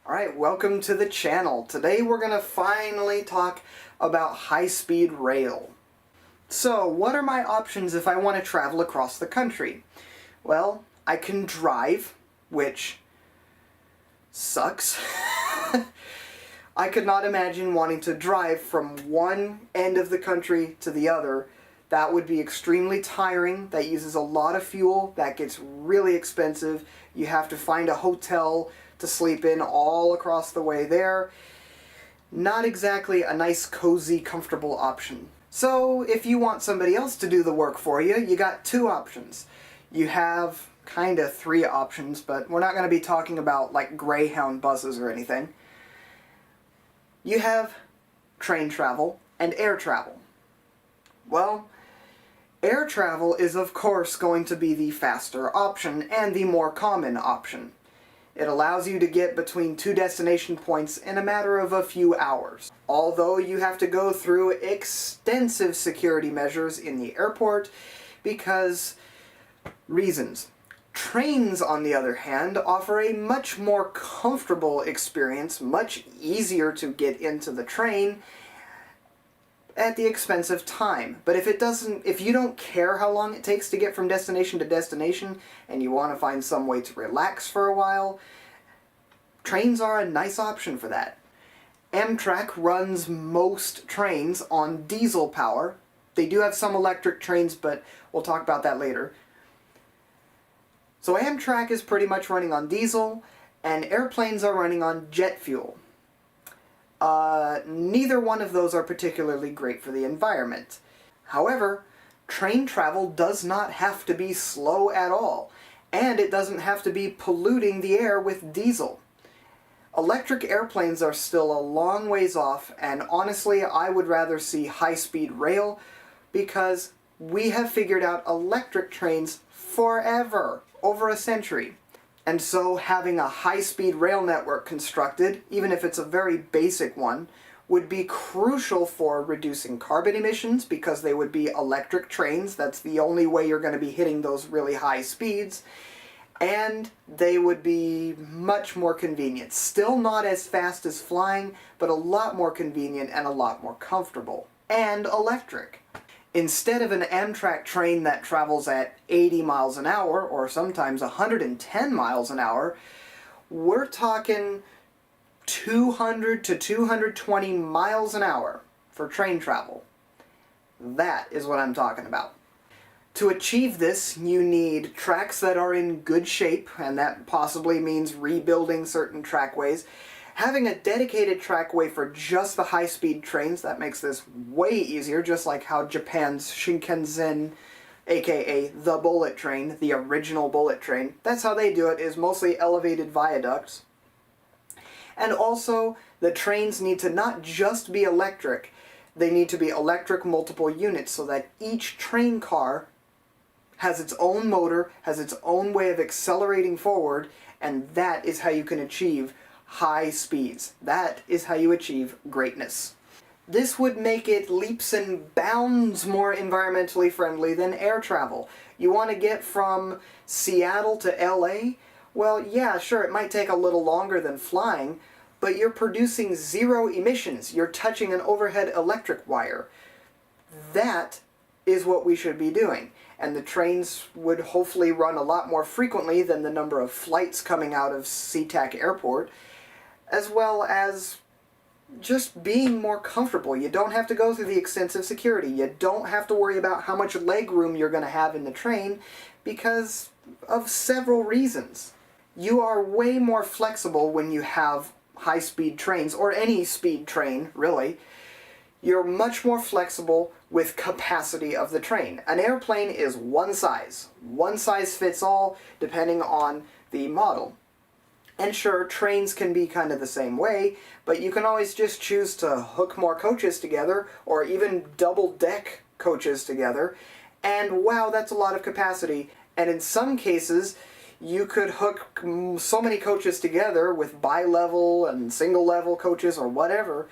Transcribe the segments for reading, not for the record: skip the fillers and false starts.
Alright, welcome to the channel. Today we're going to finally talk about high-speed rail. So, what are my options if I want to travel across the country? Well, I can drive, which sucks. I could not imagine wanting to drive from one end of the country to the other. That would be extremely tiring. That uses a lot of fuel. That gets really expensive. You have to find a hotel to sleep in all across the way there. Not exactly a nice, cozy, comfortable option. So if you want somebody else to do the work for you, you got two options. You have kind of three options, but we're not going to be talking about like Greyhound buses or anything. You have train travel and air travel. Well, air travel is of course going to be the faster option and the more common option. It allows you to get between two destination points in a matter of a few hours. Although you have to go through extensive security measures in the airport because reasons. Trains, on the other hand, offer a much more comfortable experience, much easier to get into the train at the expense of time. But if you don't care how long it takes to get from destination to destination and you want to find some way to relax for a while, trains are a nice option for that. Amtrak runs most trains on diesel power. They do have some electric trains, but we'll talk about that later. So Amtrak is pretty much running on diesel, and airplanes are running on jet fuel. Neither one of those are particularly great for the environment. However, train travel does not have to be slow at all, and it doesn't have to be polluting the air with diesel. Electric airplanes are still a long ways off, and honestly, I would rather see high-speed rail because we have figured out electric trains forever, over a century. And so having a high-speed rail network constructed, even if it's a very basic one, would be crucial for reducing carbon emissions because they would be electric trains. That's the only way you're going to be hitting those really high speeds. And they would be much more convenient. Still not as fast as flying, but a lot more convenient and a lot more comfortable. And electric. Instead of an Amtrak train that travels at 80 miles an hour, or sometimes 110 miles an hour, we're talking 200 to 220 miles an hour for train travel. That is what I'm talking about. To achieve this, you need tracks that are in good shape, and that possibly means rebuilding certain trackways. Having a dedicated trackway for just the high-speed trains, that makes this way easier, just like how Japan's Shinkansen, aka the bullet train, the original bullet train, that's how they do it, is mostly elevated viaducts. And also, the trains need to not just be electric, they need to be electric multiple units so that each train car has its own motor, has its own way of accelerating forward, and that is how you can achieve high speeds. That is how you achieve greatness. This would make it leaps and bounds more environmentally friendly than air travel. You want to get from Seattle to LA? Well, yeah, sure, it might take a little longer than flying, but you're producing zero emissions. You're touching an overhead electric wire. That is what we should be doing. And the trains would hopefully run a lot more frequently than the number of flights coming out of SeaTac Airport, as well as just being more comfortable. You don't have to go through the extensive security. You don't have to worry about how much leg room you're going to have in the train because of several reasons. You are way more flexible when you have high-speed trains, or any speed train, really. You're much more flexible with capacity of the train. An airplane is one size. One size fits all, depending on the model. And sure, trains can be kind of the same way, but you can always just choose to hook more coaches together, or even double-deck coaches together, and wow, that's a lot of capacity. And in some cases, you could hook so many coaches together with bi-level and single-level coaches or whatever,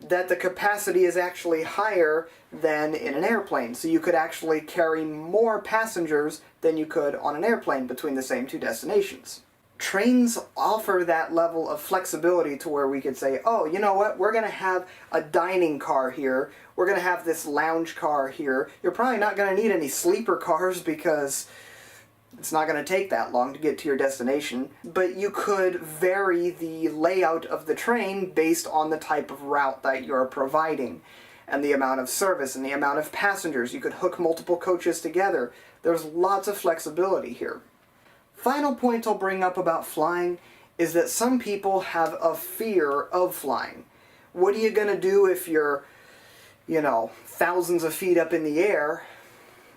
that the capacity is actually higher than in an airplane. So you could actually carry more passengers than you could on an airplane between the same two destinations. Trains offer that level of flexibility to where we could say, oh, you know what, we're going to have a dining car here, we're going to have this lounge car here. You're probably not going to need any sleeper cars because it's not going to take that long to get to your destination, but you could vary the layout of the train based on the type of route that you're providing and the amount of service and the amount of passengers. You could hook multiple coaches together. There's lots of flexibility here. Final point I'll bring up about flying is that some people have a fear of flying. What are you going to do if you're, thousands of feet up in the air?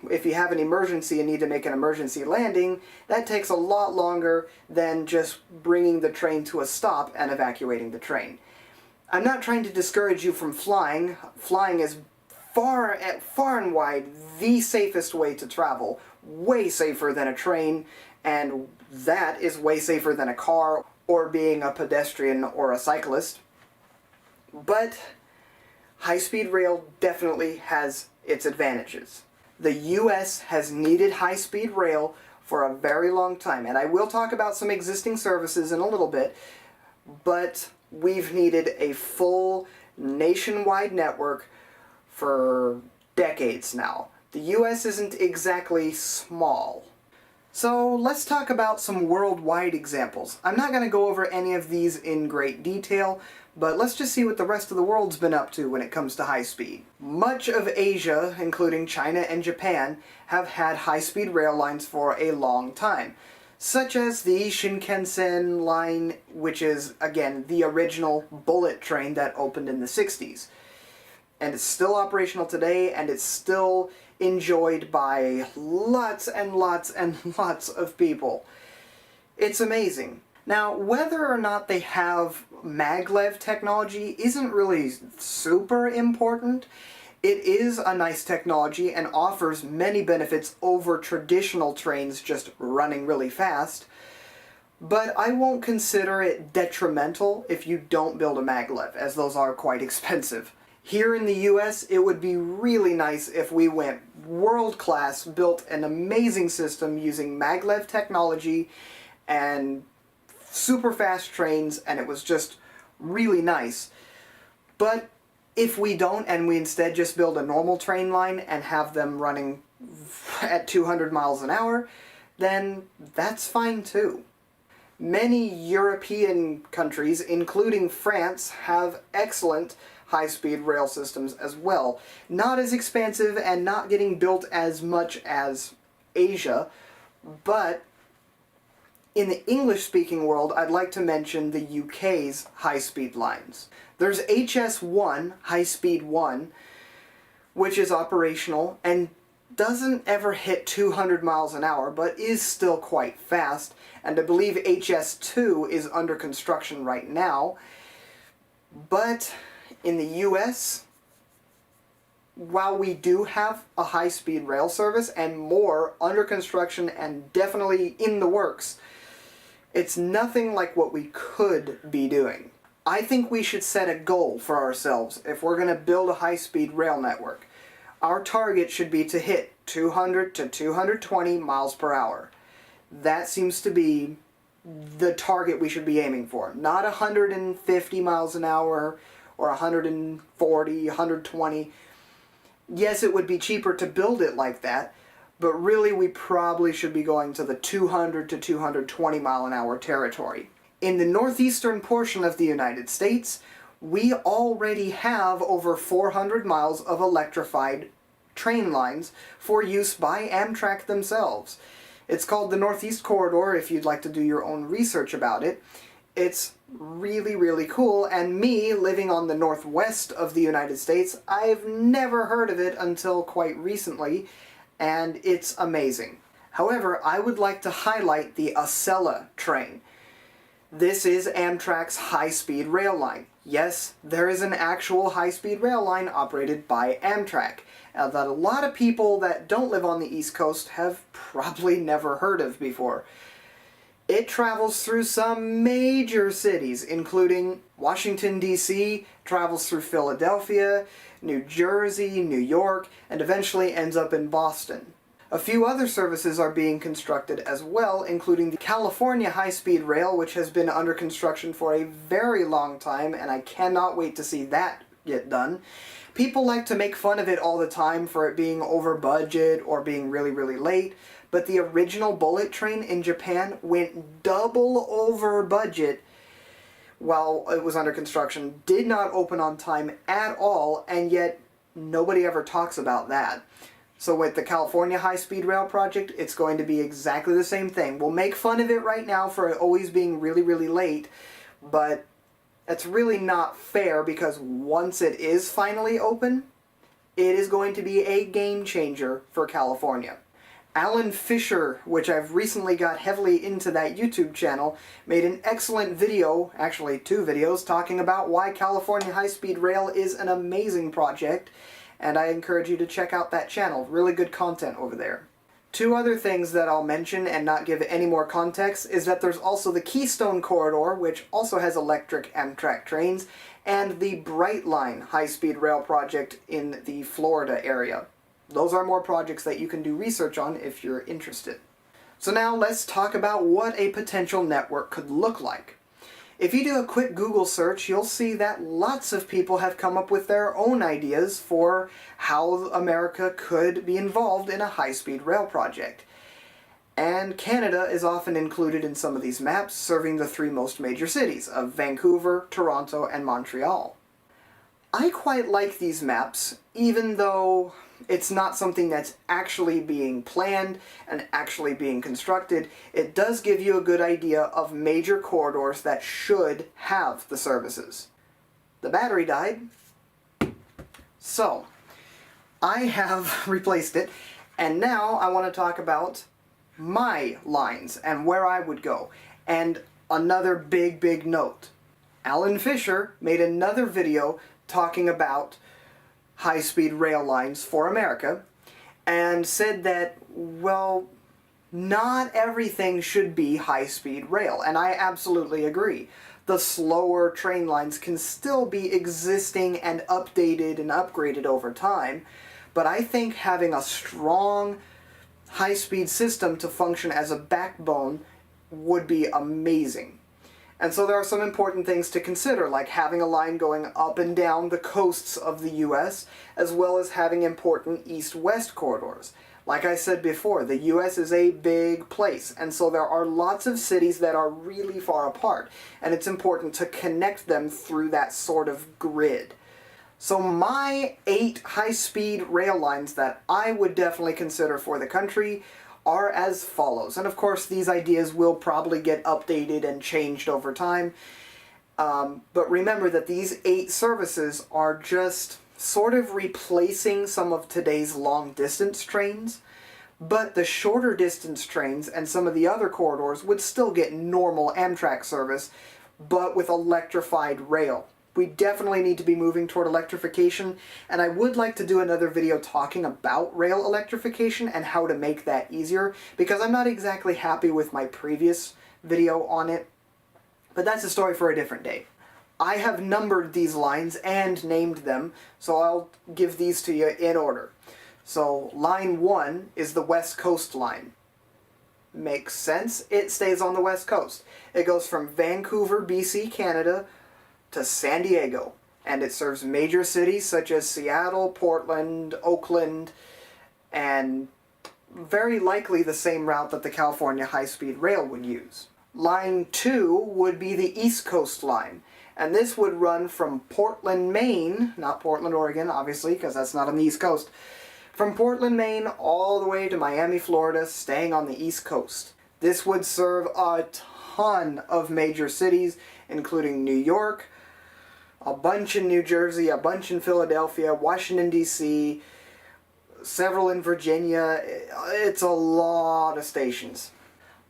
If you have an emergency and need to make an emergency landing, that takes a lot longer than just bringing the train to a stop and evacuating the train. I'm not trying to discourage you from flying. Flying is far and wide the safest way to travel. Way safer than a train, and that is way safer than a car or being a pedestrian or a cyclist. But high-speed rail definitely has its advantages. The U.S. has needed high-speed rail for a very long time, and I will talk about some existing services in a little bit, but we've needed a full nationwide network for decades now. The U.S. isn't exactly small. So let's talk about some worldwide examples. I'm not going to go over any of these in great detail, but let's just see what the rest of the world's been up to when it comes to high speed. Much of Asia, including China and Japan, have had high-speed rail lines for a long time, such as the Shinkansen line, which is, again, the original bullet train that opened in the 60s. And it's still operational today, and it's still enjoyed by lots and lots and lots of people. It's amazing. Now, whether or not they have maglev technology isn't really super important. It is a nice technology and offers many benefits over traditional trains just running really fast, but I won't consider it detrimental if you don't build a maglev, as those are quite expensive. Here in the US, it would be really nice if we went world-class, built an amazing system using maglev technology and super fast trains, and it was just really nice. But if we don't, and we instead just build a normal train line and have them running at 200 miles an hour, then that's fine too. Many European countries, including France, have excellent high-speed rail systems as well. Not as expansive and not getting built as much as Asia, but in the English-speaking world, I'd like to mention the UK's high-speed lines. There's HS1, High Speed 1, which is operational and doesn't ever hit 200 miles an hour, but is still quite fast, and I believe HS2 is under construction right now. But in the US, while we do have a high-speed rail service and more under construction and definitely in the works, it's nothing like what we could be doing. I think we should set a goal for ourselves if we're going to build a high-speed rail network. Our target should be to hit 200 to 220 miles per hour. That seems to be the target we should be aiming for. Not 150 miles an hour or 140, 120. Yes, it would be cheaper to build it like that, but really we probably should be going to the 200 to 220 mile an hour territory. In the northeastern portion of the United States, we already have over 400 miles of electrified train lines for use by Amtrak themselves. It's called the Northeast Corridor if you'd like to do your own research about it. It's really, really cool, and me, living on the northwest of the United States, I've never heard of it until quite recently, and it's amazing. However, I would like to highlight the Acela train. This is Amtrak's high-speed rail line. Yes, there is an actual high-speed rail line operated by Amtrak, that a lot of people that don't live on the East Coast have probably never heard of before. It travels through some major cities, including Washington, D.C., travels through Philadelphia, New Jersey, New York, and eventually ends up in Boston. A few other services are being constructed as well, including the California High-Speed Rail, which has been under construction for a very long time, and I cannot wait to see that get done. People like to make fun of it all the time for it being over budget or being really, really late, but the original bullet train in Japan went double over budget while it was under construction, did not open on time at all, and yet nobody ever talks about that. So with the California High-Speed Rail project, it's going to be exactly the same thing. We'll make fun of it right now for it always being really, really late, but it's really not fair because once it is finally open, it is going to be a game changer for California. Alan Fisher, which I've recently got heavily into that YouTube channel, made an excellent video, actually 2 videos, talking about why California High-Speed Rail is an amazing project, and I encourage you to check out that channel. Really good content over there. 2 other things that I'll mention and not give any more context is that there's also the Keystone Corridor, which also has electric Amtrak trains, and the Brightline high-speed rail project in the Florida area. Those are more projects that you can do research on if you're interested. So now let's talk about what a potential network could look like. If you do a quick Google search, you'll see that lots of people have come up with their own ideas for how America could be involved in a high-speed rail project. And Canada is often included in some of these maps, serving the 3 most major cities of Vancouver, Toronto, and Montreal. I quite like these maps, even though it's not something that's actually being planned and actually being constructed. It does give you a good idea of major corridors that should have the services. The battery died, so I have replaced it, and now I want to talk about my lines and where I would go. And another big note. Alan Fisher made another video talking about high-speed rail lines for America and said that, well, not everything should be high-speed rail, and I absolutely agree. The slower train lines can still be existing and updated and upgraded over time, but I think having a strong high-speed system to function as a backbone would be amazing. And so there are some important things to consider, like having a line going up and down the coasts of the US, as well as having important east-west corridors. Like I said before, the US is a big place, and so there are lots of cities that are really far apart, and it's important to connect them through that sort of grid. So my 8 high-speed rail lines that I would definitely consider for the country are as follows. And of course these ideas will probably get updated and changed over time. But remember that these 8 services are just sort of replacing some of today's long-distance trains. But the shorter distance trains and some of the other corridors would still get normal Amtrak service, but with electrified rail. We definitely need to be moving toward electrification, and I would like to do another video talking about rail electrification and how to make that easier, because I'm not exactly happy with my previous video on it, but that's a story for a different day. I have numbered these lines and named them, so I'll give these to you in order. So line 1 is the West Coast line. Makes sense, it stays on the West Coast. It goes from Vancouver, BC, Canada, to San Diego, and it serves major cities such as Seattle, Portland, Oakland, and very likely the same route that the California high-speed rail would use. Line 2 would be the East Coast line, and this would run from Portland, Maine, not Portland, Oregon, obviously, because that's not on the East Coast, from Portland, Maine, all the way to Miami, Florida, staying on the East Coast. This would serve a ton of major cities, including New York, a bunch in New Jersey, a bunch in Philadelphia, Washington, D.C., several in Virginia. It's a lot of stations.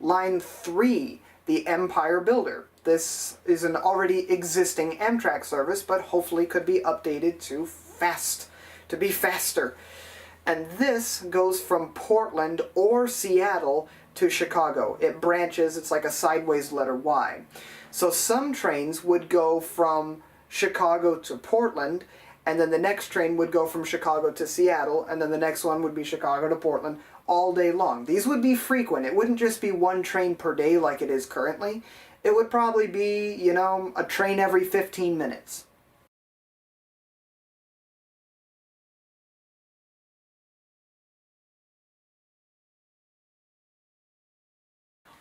Line 3, the Empire Builder. This is an already existing Amtrak service, but hopefully could be updated to be faster. And this goes from Portland or Seattle to Chicago. It branches, it's like a sideways letter Y. So some trains would go from Chicago to Portland, and then the next train would go from Chicago to Seattle, and then the next one would be Chicago to Portland, all day long. These would be frequent. It wouldn't just be one train per day like it is currently. It would probably be, you know, a train every 15 minutes.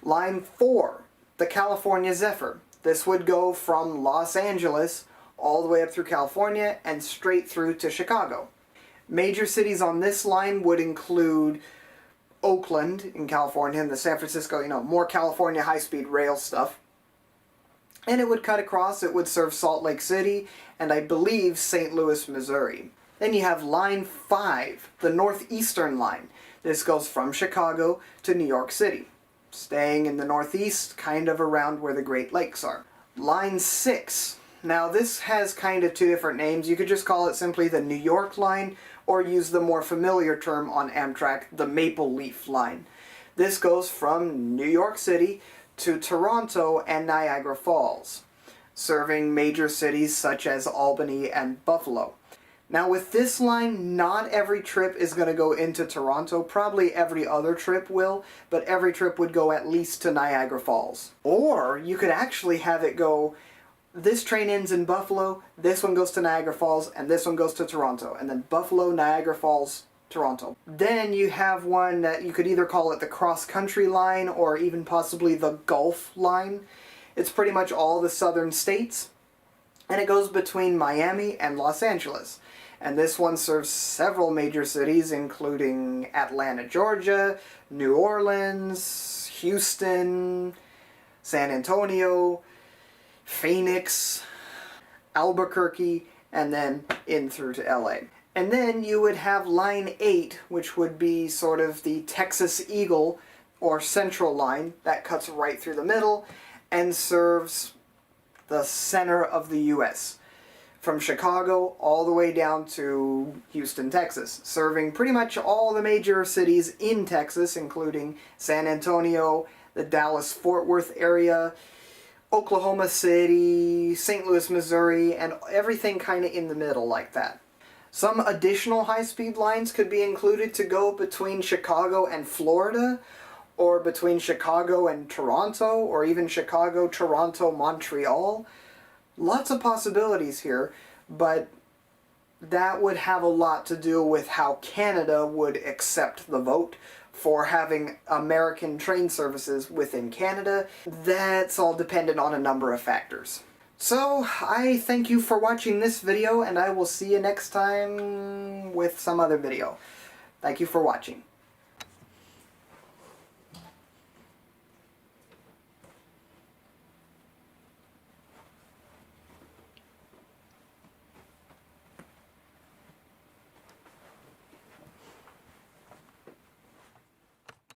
Line 4, the California Zephyr. This would go from Los Angeles all the way up through California and straight through to Chicago. Major cities on this line would include Oakland in California and the San Francisco, you know, more California high-speed rail stuff. And it would cut across, it would serve Salt Lake City and I believe St. Louis, Missouri. Then you have Line 5, the Northeastern Line. This goes from Chicago to New York City, staying in the Northeast, kind of around where the Great Lakes are. Line 6. Now this has kind of two different names. You could just call it simply the New York Line, or use the more familiar term on Amtrak, the Maple Leaf Line. This goes from New York City to Toronto and Niagara Falls, serving major cities such as Albany and Buffalo. Now with this line, not every trip is going to go into Toronto. Probably every other trip will, but every trip would go at least to Niagara Falls. Or you could actually have it go, this train ends in Buffalo, this one goes to Niagara Falls, and this one goes to Toronto. And then Buffalo, Niagara Falls, Toronto. Then you have one that you could either call it the Cross Country Line or even possibly the Gulf Line. It's pretty much all the southern states, and it goes between Miami and Los Angeles. And this one serves several major cities, including Atlanta, Georgia, New Orleans, Houston, San Antonio, Phoenix, Albuquerque, and then in through to LA. And then you would have Line 8, which would be sort of the Texas Eagle or Central Line that cuts right through the middle and serves the center of the U.S. from Chicago all the way down to Houston, Texas, serving pretty much all the major cities in Texas, including San Antonio, the Dallas-Fort Worth area, Oklahoma City, St. Louis, Missouri, and everything kind of in the middle like that. Some additional high-speed lines could be included to go between Chicago and Florida, or between Chicago and Toronto, or even Chicago, Toronto, Montreal. Lots of possibilities here, but that would have a lot to do with how Canada would accept the vote for having American train services within Canada. That's all dependent on a number of factors. So, I thank you for watching this video, and I will see you next time with some other video. Thank you for watching.